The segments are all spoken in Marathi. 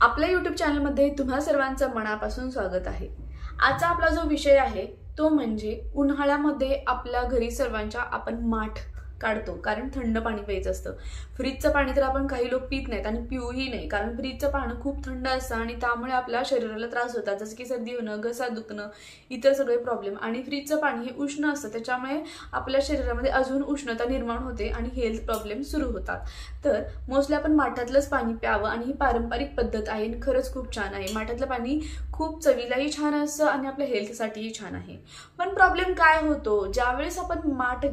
आपल्या YouTube चॅनलमध्ये तुम्हा सर्वांचं मनापासून स्वागत आहे। आजचा आपला जो विषय आहे तो म्हणजे उन्हाळ्यामध्ये आपल्या घरी सर्वांच्या आपण माठ काढतो कारण थंड पाणी प्यायचं असतं। फ्रीजचं पाणी तर आपण काही लोक पित नाहीत आणि पिऊही नाही कारण फ्रीजचं पाणी खूप थंड असतं आणि त्यामुळे आपल्या शरीराला त्रास होतात, जसं की सर्दी होणं, घसा दुखणं, इतर सगळे प्रॉब्लेम। आणि फ्रीजचं पाणी हे उष्ण असतं, त्याच्यामुळे आपल्या शरीरामध्ये अजून उष्णता निर्माण होते आणि हेल्थ प्रॉब्लेम सुरू होतात। तर मोस्टली आपण माठातलंच पाणी प्यावं आणि ही पारंपरिक पद्धत आहे आणि खरंच खूप छान आहे। माठातलं पाणी खूप चवीलाही छान असतं आणि आपल्या हेल्थसाठीही छान आहे। पण प्रॉब्लेम काय होतो, ज्यावेळेस आपण माठ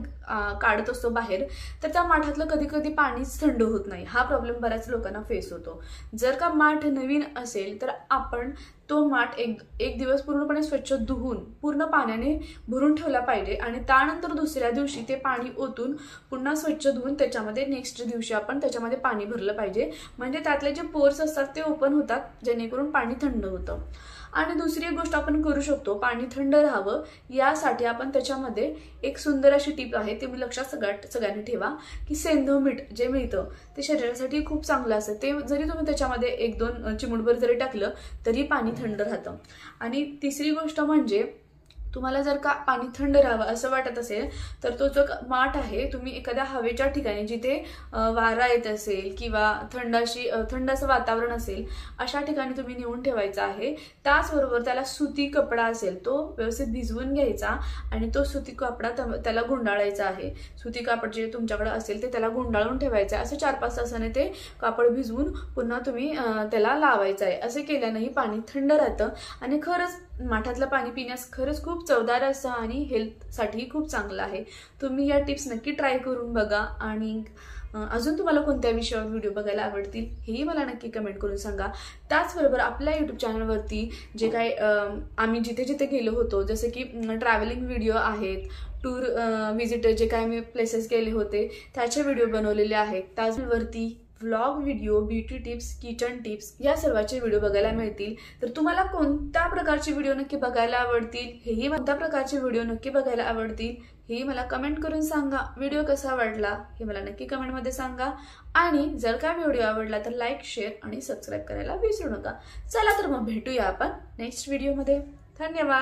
काढत असतो बाहेर, तर त्या माठातलं कधी कधी पाणीच थंड होत नाही। हा प्रॉब्लेम बऱ्याच लोकांना फेस होतो। जर का माठ नवीन असेल तर आपण तो माठ एक दिवस पूर्णपणे स्वच्छ धुवून पूर्ण पाण्याने भरून ठेवला पाहिजे आणि त्यानंतर दुसऱ्या दिवशी ते पाणी ओतून पुन्हा स्वच्छ धुवून त्याच्यामध्ये नेक्स्ट दिवशी आपण त्याच्यामध्ये पाणी भरलं पाहिजे, म्हणजे त्यातले जे पोर्स असतात ते ओपन होतात, जेणेकरून पाणी थंड होतं। आणि दुसरी एक गोष्ट आपण करू शकतो, पाणी थंड राहावं यासाठी आपण त्याच्यामध्ये एक सुंदर अशी टिप आहे, ते मी लक्षात सगळ्यांनी ठेवा की सेंधव मीठ जे मिळतं ते शरीरासाठी खूप चांगलं असतं। ते जरी तुम्ही त्याच्यामध्ये 1-2 चिमूटभर जरी टाकलं तरी पाणी थंड राहतं। आणि तिसरी गोष्ट म्हणजे तुम्हाला जर का पाणी थंड राहावं असं वाटत असेल तर तो जो माठ आहे तुम्ही एखाद्या हवेच्या ठिकाणी, जिथे वारा येत असेल किंवा थंड असं वातावरण असेल, अशा ठिकाणी तुम्ही नेऊन ठेवायचा आहे। त्याचबरोबर त्याला सुती कपडा असेल तो व्यवस्थित भिजवून घ्यायचा आणि तो सुती कपडा त्याला गुंडाळायचा आहे। सुती कापड जे तुमच्याकडे असेल ते त्याला गुंडाळून ठेवायचं, असं 4-5 तासाने ते कापड भिजवून पुन्हा तुम्ही त्याला लावायचं आहे। असे केल्यानेही पाणी थंड राहतं आणि खरंच माठातलं पाणी पिण्यास खरंच खूप चवदार असतं आणि हेल्थसाठी खूप चांगलं आहे। तुम्ही या टिप्स नक्की ट्राय करून बघा आणि अजून तुम्हाला कोणत्या विषयावर व्हिडिओ बघायला आवडतील हेही मला नक्की कमेंट करून सांगा। त्याचबरोबर आपल्या YouTube चॅनलवरती जे काही आम्ही जिथे जिथे गेलो होतो, जसे की ट्रॅव्हलिंग व्हिडिओ आहेत, टूर विजिट जे काही मी प्लेसेस गेले होते त्याचे व्हिडिओ बनवलेले आहेत। त्याचवरती vlog video, beauty tips, kitchen tips या सर्वांचे व्हिडिओ बघायला मिळतील। तर तुम्हाला कोणत्या प्रकारचे व्हिडिओ नक्की बघायला आवडतील हेही, कोणत्या प्रकारचे व्हिडिओ नक्की बघायला आवडतील हेही मला कमेंट करून सांगा। व्हिडिओ कसा वाटला हे मला नक्की कमेंटमध्ये सांगा आणि जर का व्हिडिओ आवडला तर लाईक, शेअर आणि सबस्क्राईब करायला विसरू नका। चला तर मग भेटूया आपण नेक्स्ट व्हिडिओमध्ये। धन्यवाद।